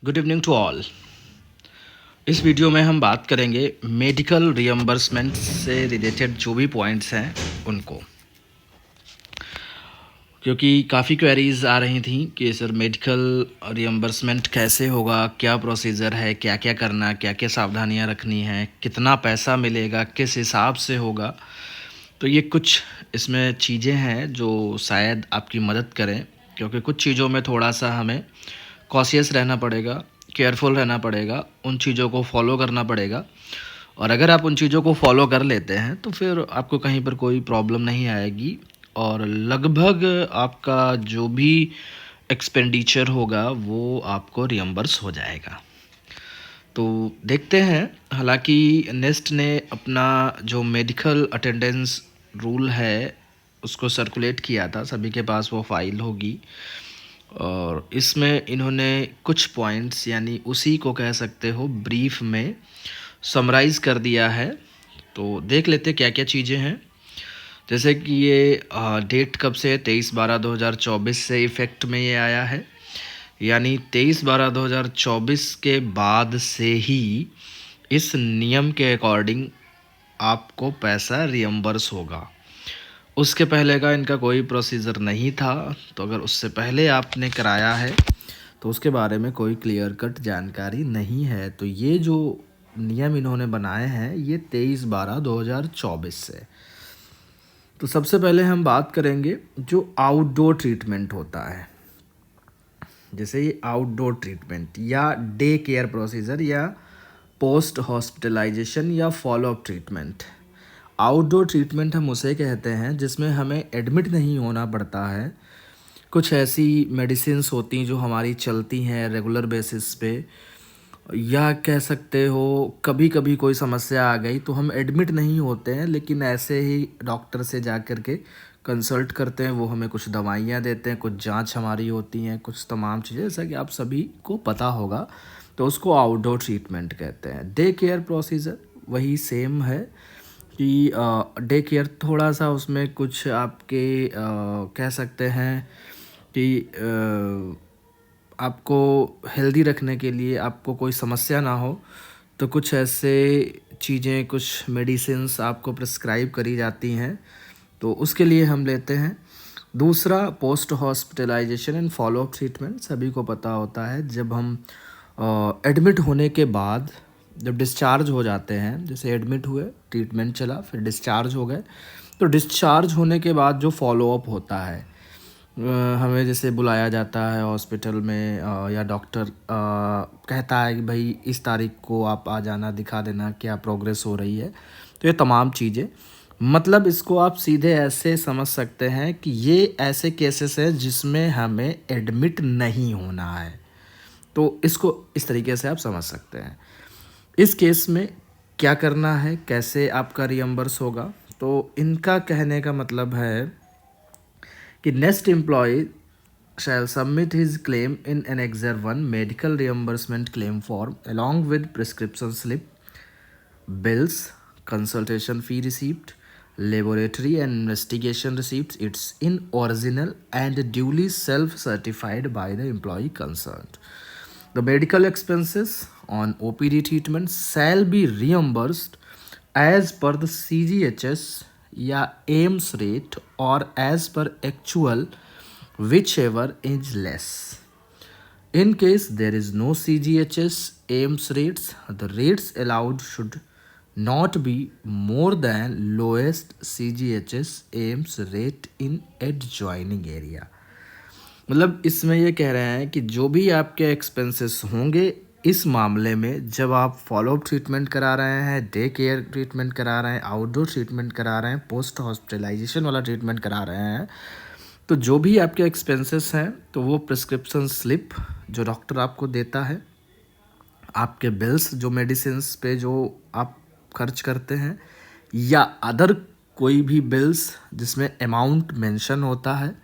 Good evening to all. इस video में हम बात करेंगे मेडिकल रियम्बर्समेंट से रिलेटेड जो भी पॉइंट्स हैं उनको, क्योंकि काफ़ी क्वेरीज आ रही थी कि सर मेडिकल रियम्बर्समेंट कैसे होगा, क्या प्रोसीजर है, क्या क्या करना, क्या क्या सावधानियां रखनी है, कितना पैसा मिलेगा, किस हिसाब से होगा। तो ये कुछ इसमें चीज़ें हैं जो शायद आपकी मदद करें, क्योंकि कुछ चीज़ों में थोड़ा सा हमें कॉशियस रहना पड़ेगा, केयरफुल रहना पड़ेगा, उन चीज़ों को फॉलो करना पड़ेगा। और अगर आप उन चीज़ों को फॉलो कर लेते हैं तो फिर आपको कहीं पर कोई प्रॉब्लम नहीं आएगी और लगभग आपका जो भी एक्सपेंडिचर होगा वो आपको रियम्बर्स हो जाएगा। तो देखते हैं। हालांकि नेस्ट ने अपना जो मेडिकल अटेंडेंस रूल है उसको सर्कुलेट किया था, सभी के पास वो फाइल होगी और इसमें इन्होंने कुछ पॉइंट्स यानी उसी को कह सकते हो ब्रीफ में समराइज़ कर दिया है। तो देख लेते क्या क्या चीज़ें हैं। जैसे कि ये डेट कब से है, 23/12/2024 से इफ़ेक्ट में ये आया है, यानी 23/12/2024 के बाद से ही इस नियम के अकॉर्डिंग आपको पैसा रियम्बर्स होगा। उसके पहले का इनका कोई प्रोसीजर नहीं था, तो अगर उससे पहले आपने कराया है तो उसके बारे में कोई क्लियर कट जानकारी नहीं है। तो ये जो नियम इन्होंने बनाए हैं ये 23/12/2024 से। तो सबसे पहले हम बात करेंगे जो आउटडोर ट्रीटमेंट होता है, जैसे ये आउटडोर ट्रीटमेंट या डे केयर प्रोसीजर या पोस्ट हॉस्पिटलाइजेशन या फॉलोअप ट्रीटमेंट। आउटडोर ट्रीटमेंट हम उसे कहते हैं जिसमें हमें एडमिट नहीं होना पड़ता है। कुछ ऐसी मेडिसिन्स होती हैं जो हमारी चलती हैं रेगुलर बेसिस पे, या कह सकते हो कभी कभी कोई समस्या आ गई तो हम एडमिट नहीं होते हैं, लेकिन ऐसे ही डॉक्टर से जा कर के कंसल्ट करते हैं, वो हमें कुछ दवाइयाँ देते हैं, कुछ जांच हमारी होती हैं, कुछ तमाम चीज़ें, जैसा कि आप सभी को पता होगा। तो उसको आउटडोर ट्रीटमेंट कहते हैं। डे केयर प्रोसीजर वही सेम है कि डे केयर थोड़ा सा उसमें कुछ आपके कह सकते हैं कि आपको हेल्दी रखने के लिए, आपको कोई समस्या ना हो, तो कुछ ऐसे चीज़ें, कुछ मेडिसिन्स आपको प्रिस्क्राइब करी जाती हैं, तो उसके लिए हम लेते हैं। दूसरा post hospitalization and follow up treatment. सभी को पता होता है जब हम एडमिट होने के बाद, जब डिस्चार्ज हो जाते हैं, जैसे एडमिट हुए, ट्रीटमेंट चला, फिर डिस्चार्ज हो गए, तो डिस्चार्ज होने के बाद जो फॉलोअप होता है, हमें जैसे बुलाया जाता है हॉस्पिटल में, या डॉक्टर कहता है कि भाई इस तारीख को आप आ जाना, दिखा देना क्या प्रोग्रेस हो रही है। तो ये तमाम चीज़ें, मतलब इसको आप सीधे ऐसे समझ सकते हैं कि ये ऐसे केसेस है जिसमें हमें एडमिट नहीं होना है। तो इसको इस तरीके से आप समझ सकते हैं। इस केस में क्या करना है, कैसे आपका रियम्बर्स होगा, तो इनका कहने का मतलब है कि next employee shall submit his claim in Annexure 1 medical reimbursement claim form along with prescription slip, bills, consultation fee receipt, laboratory and investigation receipts. It's in original and duly self-certified by the employee concerned. The medical expenses on OPD treatment shall be reimbursed as per the CGHS या AIIMS rate or as per actual, whichever is less. In case there is no CGHS AIMS rates, the rates allowed should not be more than lowest CGHS AIMS rate in adjoining area. मतलब इसमें ये कह रहे हैं कि जो भी आपके एक्सपेंसेस होंगे इस मामले में, जब आप फॉलोअप ट्रीटमेंट करा रहे हैं, डे केयर ट्रीटमेंट करा रहे हैं, आउटडोर ट्रीटमेंट करा रहे हैं, पोस्ट हॉस्पिटलाइजेशन वाला ट्रीटमेंट करा रहे हैं, तो जो भी आपके एक्सपेंसेस हैं तो वो प्रिस्क्रिप्शन स्लिप जो डॉक्टर आपको देता है, आपके बिल्स जो मेडिसिन्स पे जो आप खर्च करते हैं, या अदर कोई भी बिल्स जिसमें अमाउंट मेंशन होता है,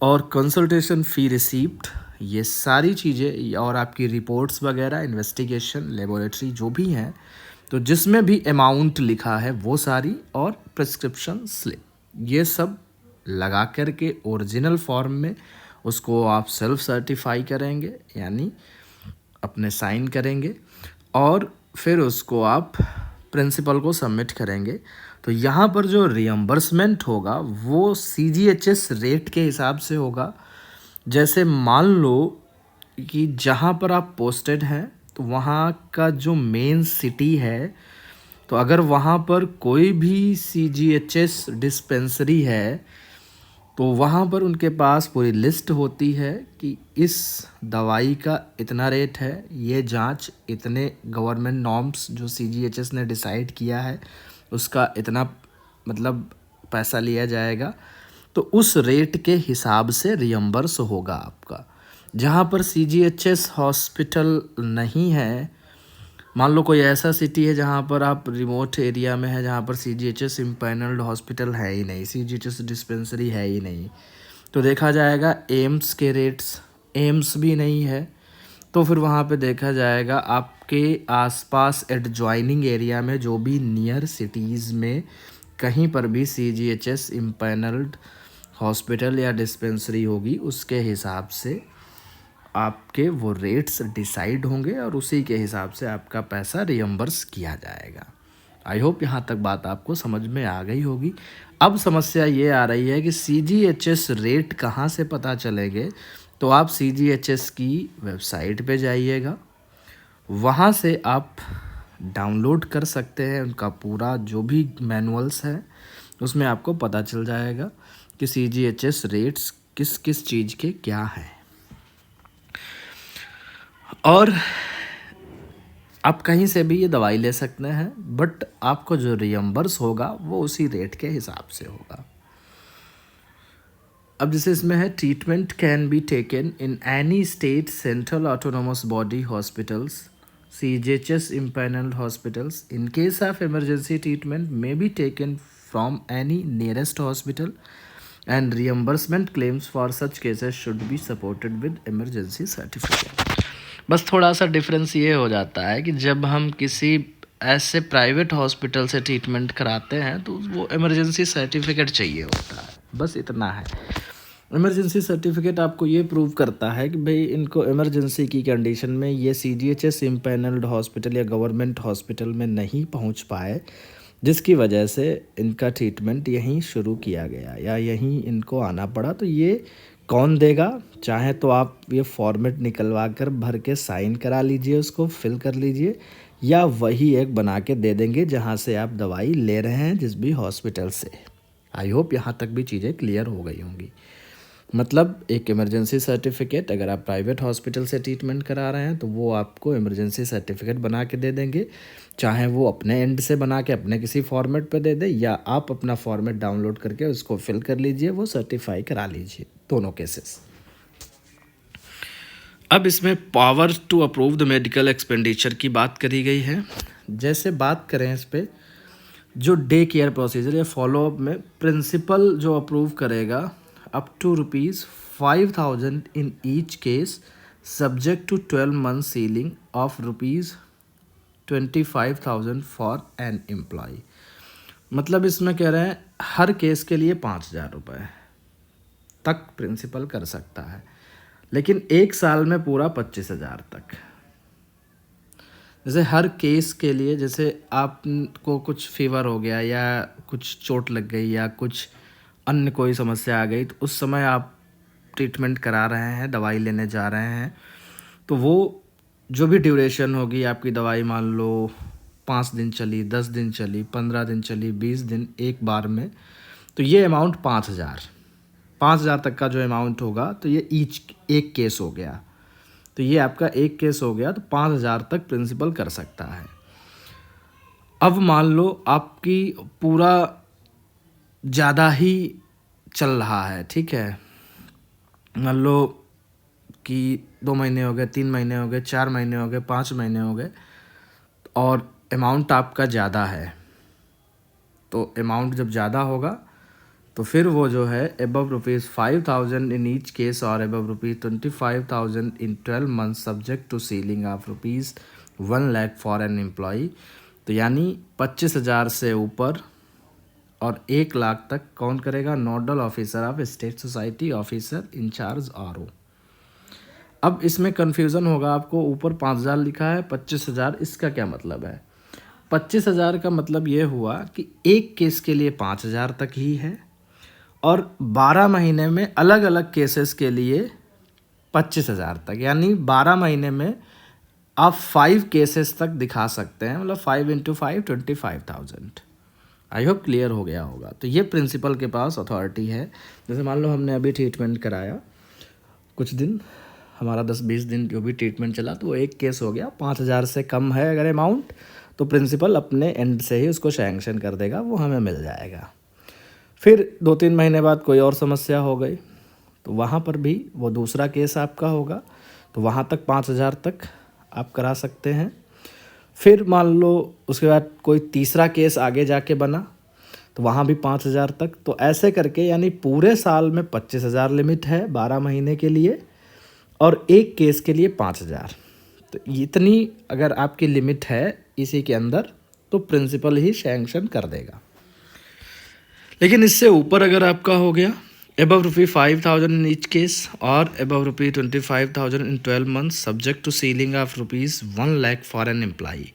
और कंसल्टेशन फ़ी रिसीप्ट, ये सारी चीज़ें, और आपकी रिपोर्ट्स वगैरह, इन्वेस्टिगेशन, लेबोरेटरी जो भी हैं, तो जिसमें भी अमाउंट लिखा है वो सारी, और प्रिस्क्रिप्शन स्लिप, ये सब लगा कर के ओरिजिनल फॉर्म में उसको आप सेल्फ सर्टिफाई करेंगे, यानी अपने साइन करेंगे और फिर उसको आप प्रिंसिपल को सबमिट करेंगे। तो यहाँ पर जो रियम्बर्समेंट होगा वो CGHS रेट के हिसाब से होगा। जैसे मान लो कि जहाँ पर आप पोस्टेड हैं तो वहाँ का जो मेन सिटी है, तो अगर वहाँ पर कोई भी CGHS डिस्पेंसरी है तो वहाँ पर उनके पास पूरी लिस्ट होती है कि इस दवाई का इतना रेट है, ये जांच इतने गवर्नमेंट नॉर्म्स जो CGHS ने डिसाइड किया है उसका इतना मतलब पैसा लिया जाएगा। तो उस रेट के हिसाब से रियम्बर्स होगा आपका। जहाँ पर CGHS हॉस्पिटल नहीं है, मान लो कोई ऐसा सिटी है जहाँ पर आप रिमोट एरिया में है, जहाँ पर CGHS इम्पैनल्ड हॉस्पिटल है ही नहीं, CGHS डिस्पेंसरी है ही नहीं, तो देखा जाएगा एम्स के रेट्स, एम्स भी नहीं है तो फिर वहाँ पे देखा जाएगा आपके आसपास एडजॉइनिंग एरिया में जो भी नियर सिटीज़ में कहीं पर भी CGHS इम्पैनल्ड हॉस्पिटल या डिस्पेंसरी होगी, उसके हिसाब से आपके वो रेट्स डिसाइड होंगे और उसी के हिसाब से आपका पैसा रियम्बर्स किया जाएगा। आई होप यहाँ तक बात आपको समझ में आ गई होगी। अब समस्या ये आ रही है कि CGHS रेट कहाँ से पता चलेंगे, तो आप CGHS की वेबसाइट पे जाइएगा, वहाँ से आप डाउनलोड कर सकते हैं उनका पूरा जो भी मैनुअल्स है, उसमें आपको पता चल जाएगा कि CGHS रेट्स किस किस चीज़ के क्या हैं। और आप कहीं से भी ये दवाई ले सकते हैं, बट आपको जो रियम्बर्स होगा वो उसी रेट के हिसाब से होगा। अब जैसे इसमें है treatment can be taken in any state central autonomous body hospitals CGHS empanelled hospitals in case of emergency treatment may be taken from any nearest hospital and reimbursement claims for such cases should be supported with emergency certificate. बस थोड़ा सा difference ये हो जाता है कि जब हम किसी ऐसे प्राइवेट हॉस्पिटल से ट्रीटमेंट कराते हैं तो वो इमरजेंसी सर्टिफिकेट चाहिए होता है, बस इतना है। इमरजेंसी सर्टिफिकेट आपको ये प्रूव करता है कि भाई इनको इमरजेंसी की कंडीशन में ये CGHS इम्पैनल्ड हॉस्पिटल या गवर्नमेंट हॉस्पिटल में नहीं पहुंच पाए, जिसकी वजह से इनका ट्रीटमेंट यहीं शुरू किया गया या यहीं इनको आना पड़ा। तो ये कौन देगा? चाहे तो आप ये फॉर्मेट निकलवा कर भर के साइन करा लीजिए, उसको फिल कर लीजिए, या वही एक बना के दे देंगे जहाँ से आप दवाई ले रहे हैं जिस भी हॉस्पिटल से। आई होप यहाँ तक भी चीज़ें क्लियर हो गई होंगी। मतलब एक इमरजेंसी सर्टिफिकेट अगर आप प्राइवेट हॉस्पिटल से ट्रीटमेंट करा रहे हैं तो वो आपको इमरजेंसी सर्टिफिकेट बना के दे देंगे, चाहे वो अपने एंड से बना के अपने किसी फॉर्मेट पे दे दे या आप अपना फॉर्मेट डाउनलोड करके उसको फिल कर लीजिए, वो सर्टिफाई करा लीजिए, दोनों केसेस। अब इसमें power to approve the medical expenditure की बात करी गई है। जैसे बात करें इस पर, जो डे केयर प्रोसीजर या फॉलोअप में प्रिंसिपल जो अप्रूव करेगा up to ₹5,000 in each case subject to 12 month ceiling of ₹25,000 for an employee. मतलब इसमें कह रहे हैं हर केस के लिए 5,000 रुपये तक प्रिंसिपल कर सकता है, लेकिन एक साल में पूरा 25,000 तक। जैसे हर केस के लिए, जैसे आपको कुछ फीवर हो गया या कुछ चोट लग गई या कुछ अन्य कोई समस्या आ गई, तो उस समय आप ट्रीटमेंट करा रहे हैं, दवाई लेने जा रहे हैं, तो वो जो भी ड्यूरेशन होगी आपकी दवाई, मान लो 5 दिन चली, 10 दिन चली, 15 दिन चली, 20 दिन एक बार में, तो ये अमाउंट 5,000 तक का जो अमाउंट होगा, तो ये एक केस हो गया, तो ये आपका एक केस हो गया, तो 5,000 तक प्रिंसिपल कर सकता है। अब मान लो आपकी पूरा ज़्यादा ही चल रहा है, ठीक है, मान लो कि 2 महीने हो गए, 3 महीने हो गए, 4 महीने हो गए, 5 महीने हो गए, और अमाउंट आपका ज़्यादा है, तो अमाउंट जब ज़्यादा होगा तो फिर वो जो है अबव ₹5,000 इन ईच केस और above ₹25,000 in 12 month subject to ceiling of ₹1 lakh for an employee. तो यानी 25,000 से ऊपर और 1 लाख तक कौन करेगा? Nodal officer of state society officer in charge RO। अब इसमें कन्फ्यूज़न होगा आपको, ऊपर 5,000 लिखा है, 25,000, इसका क्या मतलब है? 25,000 का मतलब ये हुआ कि एक केस के लिए 5,000 तक ही है और 12 महीने में अलग अलग केसेस के लिए 25,000 तक, यानी 12 महीने में आप 5 केसेस तक दिखा सकते हैं, मतलब 5 × 5 25,000। आई होप क्लियर हो गया होगा। तो ये प्रिंसिपल के पास अथॉरिटी है। जैसे मान लो हमने अभी ट्रीटमेंट कराया, कुछ दिन हमारा 10-20 दिन जो भी ट्रीटमेंट चला, तो वो एक केस हो गया, 5,000 से कम है अगर अमाउंट, तो प्रिंसिपल अपने एंड से ही उसको सैंक्शन कर देगा, वो हमें मिल जाएगा। फिर 2-3 महीने बाद कोई और समस्या हो गई, तो वहाँ पर भी वो दूसरा केस आपका होगा, तो वहाँ तक 5,000 तक आप करा सकते हैं। फिर मान लो उसके बाद कोई तीसरा केस आगे जाके बना, तो वहाँ भी 5,000 तक। तो ऐसे करके यानी पूरे साल में 25,000 लिमिट है 12 महीने के लिए, और एक केस के लिए 5,000। तो इतनी अगर आपकी लिमिट है इसी के अंदर, तो प्रिंसिपल ही सैंक्शन कर देगा। लेकिन इससे ऊपर अगर आपका हो गया above ₹5,000 in each case or above ₹25,000 in 12 months subject to ceiling of ₹1 lakh for an employee।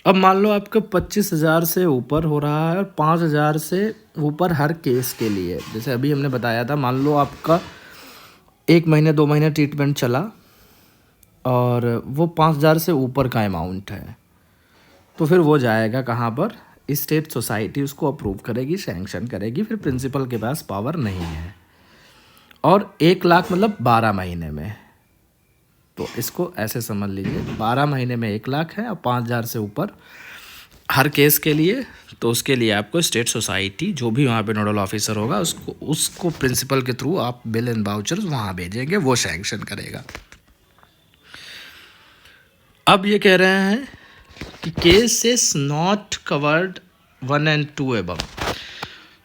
अब मान लो आपका 25,000 से ऊपर हो रहा है और 5,000 से ऊपर हर केस के लिए, जैसे अभी हमने बताया था, मान लो आपका 1 महीने 2 महीने ट्रीटमेंट चला और वो 5,000 से ऊपर का अमाउंट है, तो फिर वो जाएगा कहाँ पर? स्टेट सोसाइटी उसको अप्रूव करेगी, सैंक्शन करेगी, फिर प्रिंसिपल के पास पावर नहीं है। और 1 लाख मतलब 12 महीने में, तो इसको ऐसे समझ लीजिए, 12 महीने में 1 लाख है और 5,000 से ऊपर हर केस के लिए, तो उसके लिए आपको स्टेट सोसाइटी जो भी वहाँ पे नोडल ऑफिसर होगा उसको प्रिंसिपल के थ्रू आप बिल एंड वाउचर्स वहाँ भेजेंगे, वो सैंक्शन करेगा। अब ये कह रहे हैं कि cases not covered 1 and 2 above,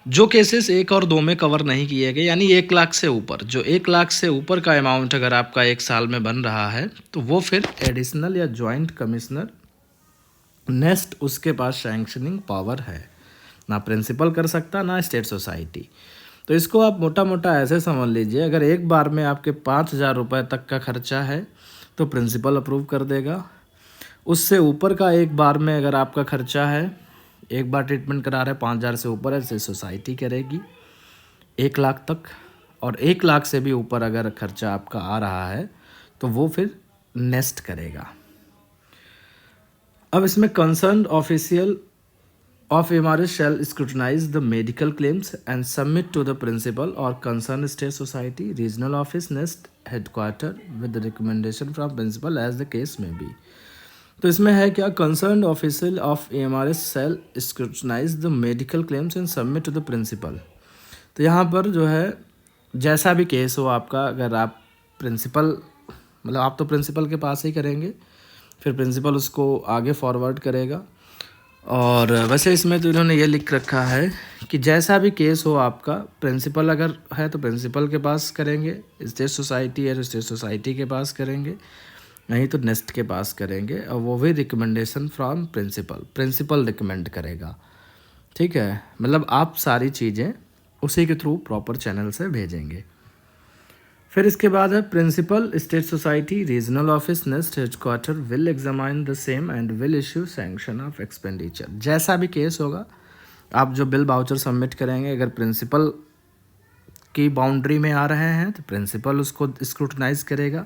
जो केसेस 1 और 2 में कवर नहीं किए गए, यानी 1 लाख से ऊपर, जो 1 लाख से ऊपर का अमाउंट अगर आपका 1 साल में बन रहा है, तो वो फिर एडिशनल या जॉइंट कमिश्नर नेक्स्ट उसके पास सैंक्शनिंग पावर है, ना प्रिंसिपल कर सकता ना स्टेट सोसाइटी। तो इसको आप मोटा मोटा ऐसे समझ लीजिए, अगर एक बार में आपके 5,000 रुपये तक का खर्चा है तो प्रिंसिपल अप्रूव कर देगा। उससे ऊपर का एक बार में अगर आपका खर्चा है, एक बार ट्रीटमेंट करा रहे हैं 5,000 से ऊपर है, तो सोसाइटी करेगी 1 लाख तक, और 1 लाख से भी ऊपर अगर खर्चा आपका आ रहा है तो वो फिर नेस्ट करेगा। अब इसमें concern official of MRS shall scrutinize the medical claims and submit to the principal or concerned state society, regional office, nest headquarter with the recommendation from principal as the case may be। तो इसमें है क्या? Concern official of AMRS shall scrutinize the medical claims and submit to the principal। तो यहाँ पर जो है जैसा भी केस हो आपका, अगर आप प्रिंसिपल, मतलब आप तो प्रिंसिपल के पास ही करेंगे, फिर प्रिंसिपल उसको आगे फॉरवर्ड करेगा। और वैसे इसमें तो इन्होंने ये लिख रखा है कि जैसा भी केस हो आपका, प्रिंसिपल अगर है तो प्रिंसिपल के पास करेंगे, स्टेट सोसाइटी है तो स्टेट सोसाइटी के पास करेंगे, नहीं तो नेस्ट के पास करेंगे, और वो भी रिकमेंडेशन फ्रॉम प्रिंसिपल रिकमेंड करेगा। ठीक है, मतलब आप सारी चीज़ें उसी के थ्रू प्रॉपर चैनल से भेजेंगे। फिर इसके बाद है principal, state society, regional office, NEST headquarter will examine the same and will issue sanction of expenditure. जैसा भी केस होगा, आप जो बिल वाउचर सबमिट करेंगे, अगर प्रिंसिपल की बाउंड्री में आ रहे हैं तो प्रिंसिपल उसको स्क्रूटनाइज करेगा,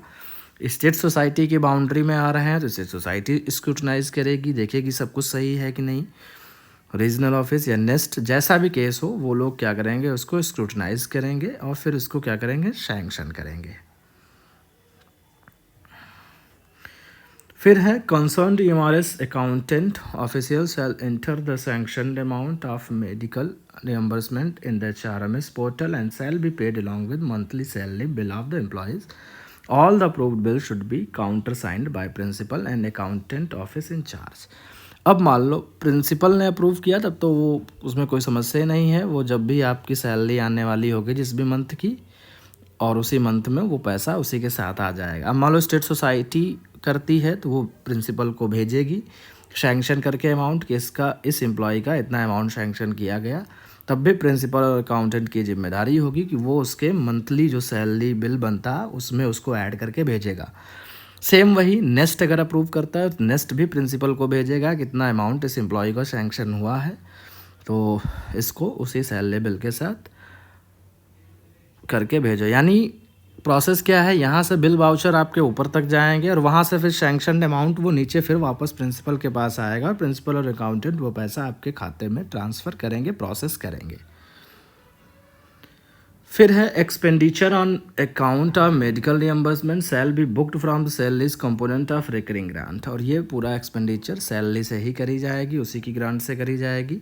स्टेट सोसाइटी की बाउंड्री में आ रहे हैं तो स्टेट सोसाइटी स्क्रूटनाइज करेगी, देखेगी सब कुछ सही है कि नहीं। रीजनल ऑफिस या नेस्ट, जैसा भी केस हो, वो लोग क्या करेंगे, उसको स्क्रूटनाइज करेंगे और फिर उसको क्या करेंगे, सैंक्शन करेंगे। फिर है concerned MRS accountant official shall enter the sanctioned amount of medical reimbursement in the HRMS portal and shall be paid along with monthly salary bill of the employees. All the approved bill should be counter signed by principal and accountant office in charge. अब मान लो principal ने approve किया, तब तो वो उसमें कोई समस्या नहीं है, वो जब भी आपकी सैलरी आने वाली होगी जिस भी मंथ की, और उसी मंथ में वो पैसा उसी के साथ आ जाएगा। अब मान लो स्टेट सोसाइटी करती है तो वो प्रिंसिपल को भेजेगी सैंक्शन करके अमाउंट कि इसका, इस एम्प्लॉय का इतना अमाउंट सैंक्शन किया गया, तब भी प्रिंसिपल और अकाउंटेंट की जिम्मेदारी होगी कि वो उसके मंथली जो सैलरी बिल बनता है उसमें उसको ऐड करके भेजेगा। सेम वही नेस्ट अगर अप्रूव करता है तो नेस्ट भी प्रिंसिपल को भेजेगा कितना अमाउंट इस एम्प्लॉय का सैंक्शन हुआ है, तो इसको उसी सैलरी बिल के साथ करके भेजो। यानी प्रोसेस क्या है, यहाँ से बिल वाउचर आपके ऊपर तक जाएंगे और वहाँ से फिर सैंक्शन अमाउंट वो नीचे फिर वापस प्रिंसिपल के पास आएगा। प्रिंसिपल और अकाउंटेंट वो पैसा आपके खाते में ट्रांसफ़र करेंगे, प्रोसेस करेंगे। फिर है expenditure on account of medical reimbursement shall be booked from the salaries component of recurring grant. और ये पूरा एक्सपेंडिचर सैलरी से ही करी जाएगी, उसी की ग्रांट से करी जाएगी।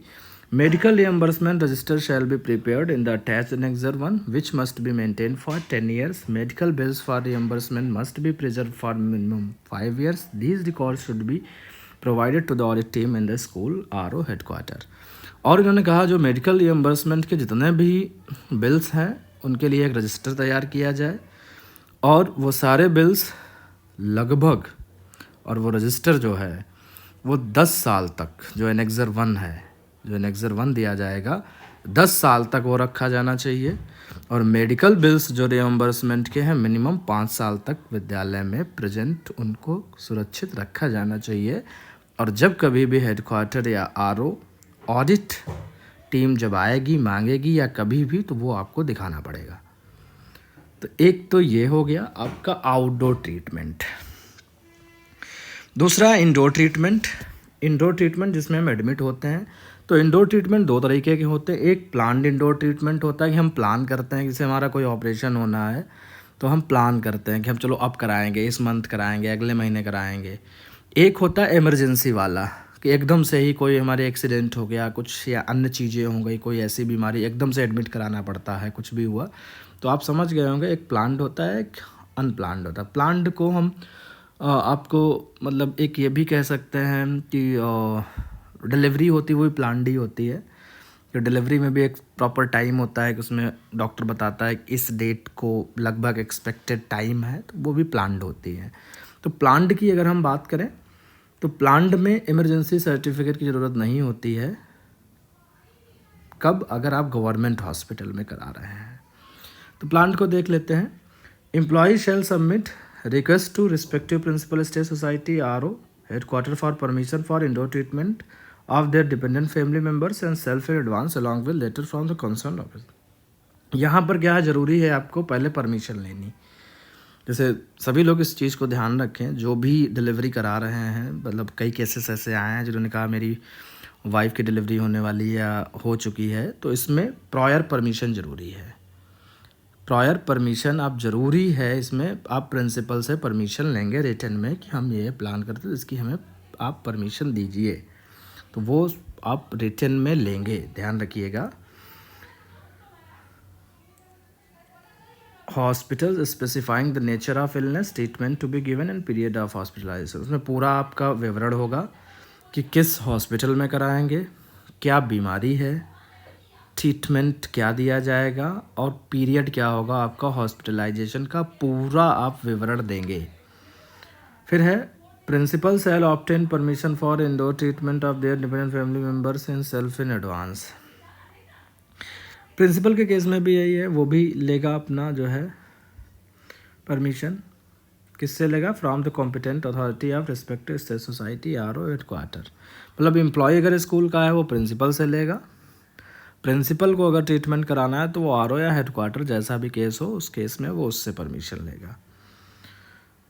Medical reimbursement register shall be prepared in the attached annexure 1 which must be maintain for 10 years। Medical bills for reimbursement must be preserve for minimum 5 years। These record should be provided to the audit team in the school RO headquarter. और इन्होंने कहा जो medical reimbursement के जितने भी bills हैं उनके लिए एक रजिस्टर तैयार किया जाए और वो सारे बिल्स लगभग, और वो रजिस्टर जो है वो 10 साल तक, जो एनेक्सर 1 है, जो एनेक्सर 1 दिया जाएगा 10 साल तक वो रखा जाना चाहिए। और मेडिकल बिल्स जो रियम्बर्समेंट के हैं मिनिमम 5 साल तक विद्यालय में प्रेजेंट उनको सुरक्षित रखा जाना चाहिए। और जब कभी भी हेडक्वार्टर या RO ऑडिट टीम जब आएगी मांगेगी या कभी भी, तो वो आपको दिखाना पड़ेगा। तो एक तो ये हो गया आपका आउटडोर ट्रीटमेंट। दूसरा इंडोर ट्रीटमेंट। इंडोर ट्रीटमेंट जिसमें हम एडमिट होते हैं, तो इंडोर ट्रीटमेंट 2 तरीके के होते हैं। एक प्लान्ड इंडोर ट्रीटमेंट होता है कि हम प्लान करते हैं, जैसे हमारा कोई ऑपरेशन होना है तो हम प्लान करते हैं कि हम चलो अब कराएंगे, इस मंथ कराएंगे, अगले महीने कराएंगे। एक होता है इमरजेंसी वाला कि एकदम से ही कोई हमारे एक्सीडेंट हो गया कुछ या अन्य चीज़ें हो गई, कोई ऐसी बीमारी एकदम से एडमिट कराना पड़ता है, कुछ भी हुआ तो आप समझ गए होंगे। एक प्लान्ड होता है, एक अनप्लान्ड होता है। प्लान्ड को हम आपको मतलब एक ये भी कह सकते हैं कि डिलीवरी होती है वही प्लान्ड ही होती है। तो डिलीवरी में भी एक प्रॉपर टाइम होता है कि उसमें डॉक्टर बताता है कि इस डेट को लगभग एक्सपेक्टेड टाइम है, तो वो भी प्लान्ड होती है। तो प्लान्ड की अगर हम बात करें तो प्लान्ड में इमरजेंसी सर्टिफिकेट की ज़रूरत नहीं होती है। कब? अगर आप गवर्नमेंट हॉस्पिटल में करा रहे हैं। तो प्लान्ड को देख लेते हैं। Employee shall submit request to respective principal state society RO headquarter for permission for indoor treatment of their dependent family members and self in advance along with letter from the concern office. यहाँ पर क्या है, ज़रूरी है आपको पहले permission लेनी। जैसे सभी लोग इस चीज़ को ध्यान रखें, जो भी डिलीवरी करा रहे हैं, मतलब कई केसेस ऐसे आए हैं जिन्होंने कहा मेरी वाइफ की डिलीवरी होने वाली या हो चुकी है, तो इसमें प्रायर परमिशन ज़रूरी है। प्रायर परमिशन आप ज़रूरी है, इसमें आप प्रिंसिपल से परमिशन लेंगे रिटन में कि हम ये प्लान करते हैं, इसकी हमें आप परमिशन दीजिए, तो वो आप रिटन में लेंगे, ध्यान रखिएगा। Hospital specifying the nature of illness treatment to be given and period of hospitalization. उसमें पूरा आपका विवरण होगा कि किस हॉस्पिटल में कराएंगे, क्या बीमारी है, ट्रीटमेंट क्या दिया जाएगा और पीरियड क्या होगा आपका हॉस्पिटलाइजेशन का, पूरा आप विवरण देंगे। फिर है principal shall obtain permission for indoor treatment of their dependent family members in self in advance. Principal के केस में भी यही है, वो भी लेगा अपना जो है परमिशन। किससे लेगा? From the competent authority of respective state society RO headquarter. मतलब एम्प्लॉय अगर स्कूल का है वो प्रिंसिपल से लेगा। प्रिंसिपल को अगर ट्रीटमेंट कराना है तो वो RO या हेडक्वार्टर जैसा भी केस हो, उस केस में वो उससे परमिशन लेगा।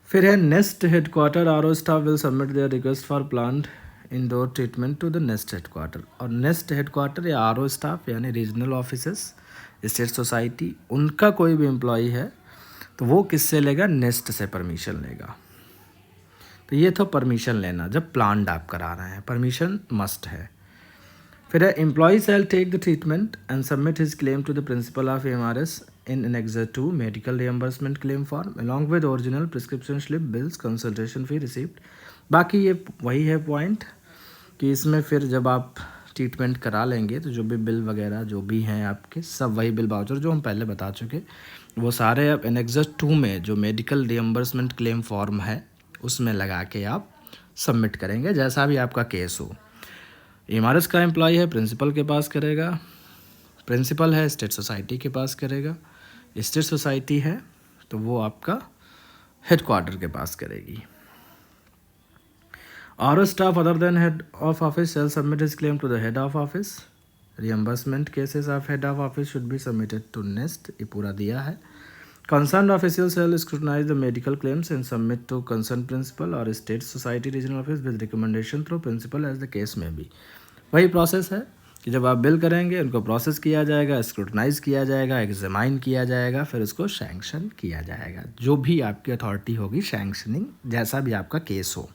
फिर है NEST headquarter RO staff will submit their request for planned indoor treatment to the NEST headquarter. और नेस्ट हेडक्वार्टर या RO स्टाफ यानी रीजनल ऑफिसेस स्टेट सोसाइटी, उनका कोई भी एम्प्लॉय है तो वो किससे लेगा? नेस्ट से परमिशन लेगा। तो ये था परमिशन लेना जब प्लान्ड आप करा रहे हैं, परमिशन मस्ट है। फिर है employee shall take the treatment and submit his claim to the principal of MRS in Annexure 2 medical reimbursement claim form along with original prescription slip bills consultation fee receipt। बाकी ये वही है point कि इसमें फिर जब आप ट्रीटमेंट करा लेंगे तो जो भी बिल वगैरह जो भी हैं आपके, सब वही बिल वाउचर जो हम पहले बता चुके, वो सारे आप Annexure 2 में जो मेडिकल रियम्बर्समेंट क्लेम फॉर्म है उसमें लगा के आप सबमिट करेंगे, जैसा भी आपका केस हो। MRS का एम्प्लॉय है प्रिंसिपल के पास करेगा, प्रिंसिपल है स्टेट सोसाइटी के पास करेगा, स्टेट सोसाइटी है तो वो आपका हेडक्वार्टर के पास करेगी। RO staff other than head of office shall submit his claim to the head of office. Reimbursement cases of head of office should be submitted to NEST. ये पूरा दिया है। Concerned official shall scrutinize the medical claims and submit to concerned principal or state society regional office with recommendation through principal as the case may be. वही process है कि जब आप bill करेंगे उनको प्रोसेस किया जाएगा, स्क्रूटनाइज किया जाएगा, एग्जामाइन किया जाएगा, फिर उसको सैंक्शन किया जाएगा। जो भी आपकी अथॉरिटी होगी सैंक्शनिंग, जैसा भी आपका केस हो।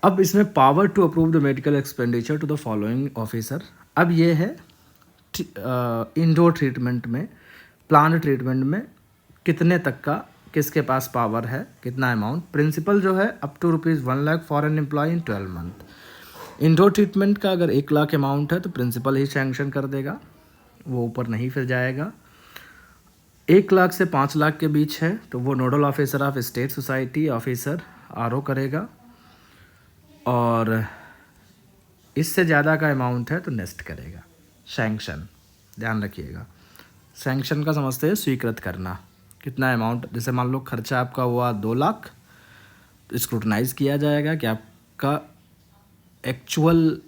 अब इसमें power to approve the medical expenditure to the following officer. अब ये है इंडोर ट्रीटमेंट में, प्लान ट्रीटमेंट में कितने तक का किसके पास पावर है, कितना अमाउंट। प्रिंसिपल जो है up to ₹1 lakh for an employ in 12 month. Indoor treatment का अगर 1 लाख अमाउंट है तो प्रिंसिपल ही सैंक्शन कर देगा, वो ऊपर नहीं फिर जाएगा। 1 लाख से 5 लाख के बीच है तो वो nodal officer of state society officer RO करेगा, और इससे ज़्यादा का अमाउंट है तो नेस्ट करेगा। सैंक्शन ध्यान रखिएगा, सैंक्शन का समझते हैं स्वीकृत करना। कितना अमाउंट, जैसे मान लो खर्चा आपका हुआ 2 लाख, तो स्क्रूटनाइज किया जाएगा कि आपका एक्चुअल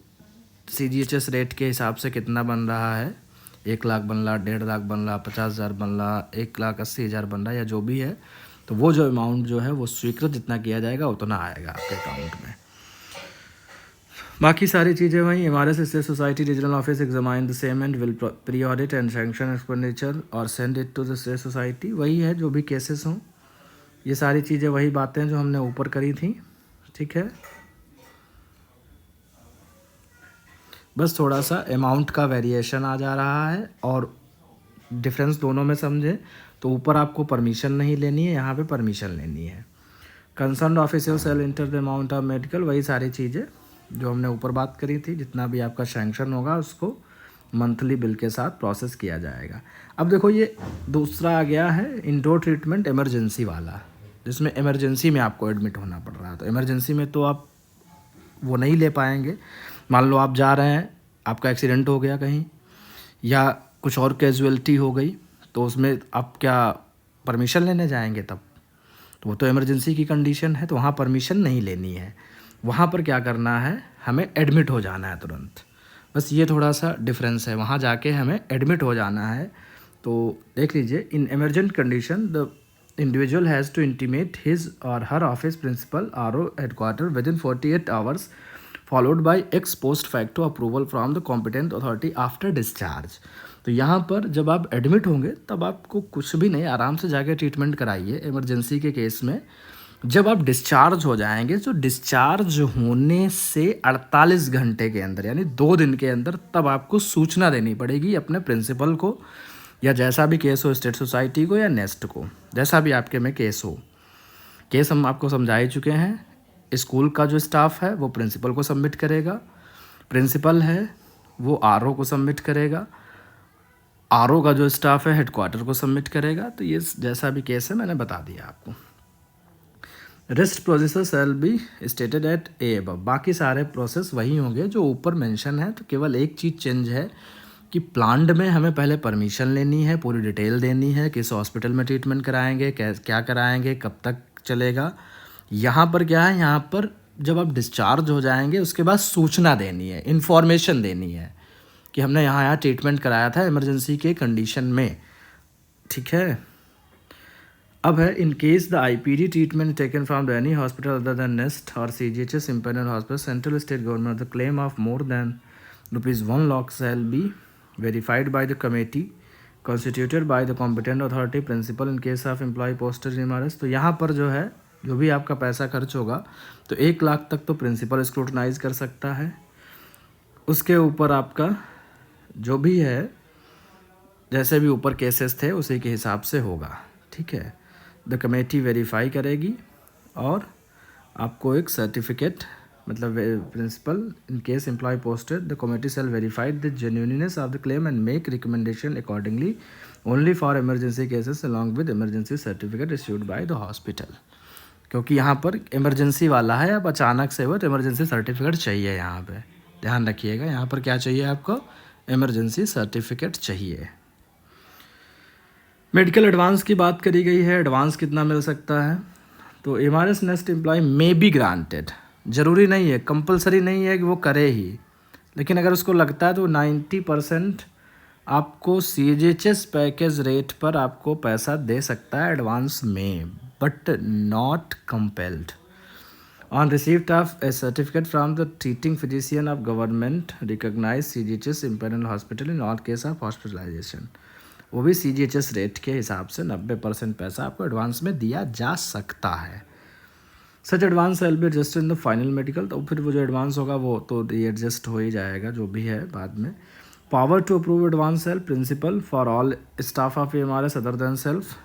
CGHS रेट के हिसाब से कितना बन रहा है। 1 लाख बन रहा, 1.5 लाख बन रहा, 50,000 बन रहा, 1,80,000 बन रहा, या जो भी है, तो वो जो अमाउंट जो है वो स्वीकृत जितना किया जाएगा उतना आएगा आपके अकाउंट में। बाकी सारी चीज़ें वही। MRS state society regional office examine the same and will pre audit and sanction expenditure और send it to the state society. वही है जो भी केसेस हों, ये सारी चीज़ें वही बातें जो हमने ऊपर करी थी, ठीक है। बस थोड़ा सा अमाउंट का वेरिएशन आ जा रहा है और डिफरेंस दोनों में समझे तो ऊपर आपको परमिशन नहीं लेनी है, यहाँ पे परमिशन लेनी है। Concern officer shall enter the amount of medical, वही सारी चीज़ें जो हमने ऊपर बात करी थी। जितना भी आपका सैंक्शन होगा उसको मंथली बिल के साथ प्रोसेस किया जाएगा। अब देखो ये दूसरा आ गया है इंडोर ट्रीटमेंट इमरजेंसी वाला, जिसमें इमरजेंसी में आपको एडमिट होना पड़ रहा है। तो इमरजेंसी में तो आप वो नहीं ले पाएंगे। मान लो आप जा रहे हैं, आपका एक्सीडेंट हो गया कहीं या कुछ और कैजुअलिटी हो गई, तो उसमें आप क्या परमिशन लेने जाएंगे तब? तो वो तो इमरजेंसी की कंडीशन है, तो वहाँ परमिशन नहीं लेनी है। वहाँ पर क्या करना है, हमें एडमिट हो जाना है तुरंत। बस ये थोड़ा सा डिफरेंस है, वहाँ जाके हमें एडमिट हो जाना है। तो देख लीजिए, इन emergent condition the individual has to intimate his और हर office principal RO headquarter with in 48 hours followed by x post facto approval from the competent authority after discharge. तो यहाँ पर जब आप एडमिट होंगे तब आपको कुछ भी नहीं, आराम से जाके ट्रीटमेंट कराइए इमरजेंसी के केस में। जब आप डिस्चार्ज हो जाएंगे, तो डिस्चार्ज होने से 48 घंटे के अंदर यानी 2 दिन के अंदर तब आपको सूचना देनी पड़ेगी अपने प्रिंसिपल को, या जैसा भी केस हो स्टेट सोसाइटी को या नेस्ट को, जैसा भी आपके में केस हो। केस हम आपको समझा ही चुके हैं। स्कूल का जो स्टाफ है वो प्रिंसिपल को सबमिट करेगा, प्रिंसिपल है वो RO को सबमिट करेगा, RO का जो स्टाफ है हेडक्वार्टर को सबमिट करेगा। तो ये जैसा भी केस है मैंने बता दिया आपको। Rest process shall be stated at a above. बाकी सारे प्रोसेस वही होंगे जो ऊपर मेंशन है। तो केवल एक चीज़ चेंज है कि प्लांट में हमें पहले परमिशन लेनी है, पूरी डिटेल देनी है, किस हॉस्पिटल में ट्रीटमेंट कराएंगे, क्या कराएंगे, कब तक चलेगा। यहाँ पर क्या है, यहाँ पर जब आप डिस्चार्ज हो जाएंगे उसके बाद सूचना देनी है, इन्फॉर्मेशन देनी है कि हमने यहाँ ट्रीटमेंट कराया था इमरजेंसी के कंडीशन में, ठीक है। अब है in case the IPD treatment taken from the any hospital other than nest और CGHS इंपेनल hospital central state government the claim of more than ₹1 lakh shall be verified by the committee constituted by the competent authority principal in case of employ posted in MRS। तो यहाँ पर जो है जो भी आपका पैसा खर्च होगा तो 1 लाख तक तो प्रिंसिपल स्क्रूटनाइज कर सकता है। उसके ऊपर आपका जो भी है, जैसे भी ऊपर केसेस थे उसी के हिसाब से होगा, ठीक है। द कमेटी वेरीफाई करेगी और आपको एक सर्टिफिकेट, मतलब principal in case employ posted the committee shall verified the genuineness of the claim and make recommendation accordingly only for emergency cases along with emergency certificate issued by the hospital. क्योंकि यहाँ पर emergency वाला है, अब अचानक से वो emergency certificate चाहिए। यहाँ पे ध्यान रखिएगा, यहाँ पर क्या चाहिए आपको, इमरजेंसी सर्टिफिकेट चाहिए। मेडिकल एडवांस की बात करी गई है, एडवांस कितना मिल सकता है। तो MRS next employ may be granted, ज़रूरी नहीं है, कंपलसरी नहीं है कि वो करे ही, लेकिन अगर उसको लगता है तो 90% आपको CGHS पैकेज रेट पर आपको पैसा दे सकता है एडवांस में, but not compelled. On रिसीव्ट of A certificate from the treating physician of government recognise CGHS imperial hospital in all case of hospitalisation, वो भी CGHS रेट के हिसाब से 90% पैसा आपको एडवांस में दिया जा सकता है। Such advance will be adjust in the final medical, तो फिर वो जो एडवांस होगा वो तो ये एडजस्ट हो ही जाएगा जो भी है बाद में। Power to approve advance shall principal for all staff of MRS other than self,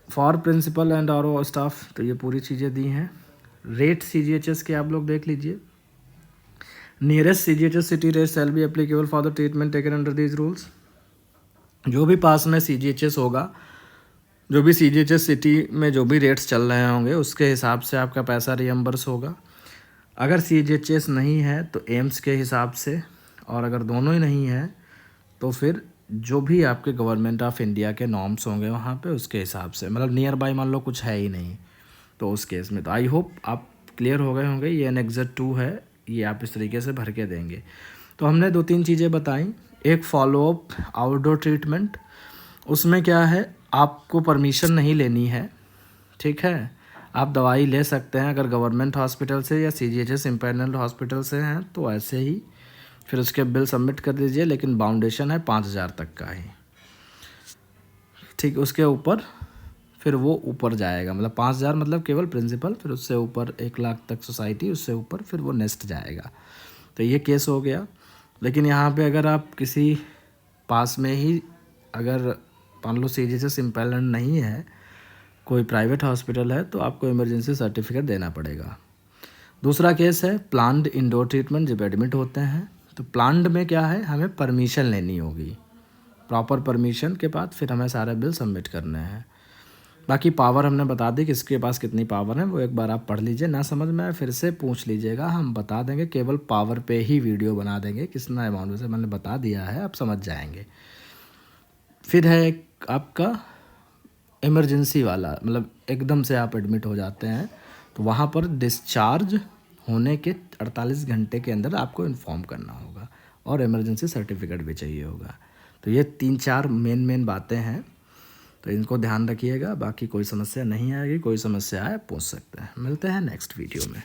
for principal and our staff, तो ये पूरी चीज़ें दी हैं। रेट CGHS के आप लोग देख लीजिए। Nearest CGHS city rate shall be applicable for the treatment taken under these rules, जो भी पास में CGHS होगा, जो भी CGHS सिटी में जो भी रेट्स चल रहे होंगे उसके हिसाब से आपका पैसा रियम्बर्स होगा। अगर CGHS नहीं है तो एम्स के हिसाब से, और अगर दोनों ही नहीं है तो फिर जो भी आपके गवर्नमेंट ऑफ इंडिया के नॉर्म्स होंगे वहाँ पे उसके हिसाब से, मतलब नियर बाई मान लो कुछ है ही नहीं तो उस केस में। तो आई होप आप क्लियर हो गए होंगे। ये एनेक्सर 2 है, ये आप इस तरीके से भर के देंगे। तो हमने 2-3 चीज़ें बताई। एक फॉलोअप आउटडोर ट्रीटमेंट, उसमें क्या है आपको परमिशन नहीं लेनी है, ठीक है, आप दवाई ले सकते हैं अगर गवर्नमेंट हॉस्पिटल से या CGHS इम्पेरियल हॉस्पिटल से हैं तो ऐसे ही, फिर उसके बिल सबमिट कर दीजिए, लेकिन बाउंडेशन है 5,000 तक का ही, ठीक। उसके ऊपर फिर वो ऊपर जाएगा, मतलब 5,000 मतलब केवल प्रिंसिपल, फिर उससे ऊपर 1 लाख तक सोसाइटी, उससे ऊपर फिर वो नेक्स्ट जाएगा। तो ये केस हो गया। लेकिन यहाँ पे अगर आप किसी पास में ही अगर मान लो CGHS इम्पेरियल नहीं है, कोई प्राइवेट हॉस्पिटल है, तो आपको इमरजेंसी सर्टिफिकेट देना पड़ेगा। दूसरा केस है प्लान्ड इंडोर ट्रीटमेंट, जब एडमिट होते हैं तो प्लान्ड में क्या है, हमें परमिशन लेनी होगी, प्रॉपर परमिशन के बाद फिर हमें सारे बिल सबमिट करने हैं। बाकी पावर हमने बता दी किसके पास कितनी पावर है, वो एक बार आप पढ़ लीजिए, ना समझ में आए फिर से पूछ लीजिएगा, हम बता देंगे, केवल पावर पे ही वीडियो बना देंगे, कितना अमाउंट से मैंने बता दिया है, आप समझ जाएंगे। फिर है एक आपका इमरजेंसी वाला, मतलब एकदम से आप एडमिट हो जाते हैं तो वहाँ पर डिस्चार्ज होने के 48 घंटे के अंदर आपको इन्फॉर्म करना होगा, और इमरजेंसी सर्टिफिकेट भी चाहिए होगा। तो ये 3-4 मेन बातें हैं, तो इनको ध्यान रखिएगा। बाकी कोई समस्या नहीं आएगी, कोई समस्या आए पूछ सकते हैं। मिलते हैं नेक्स्ट वीडियो में।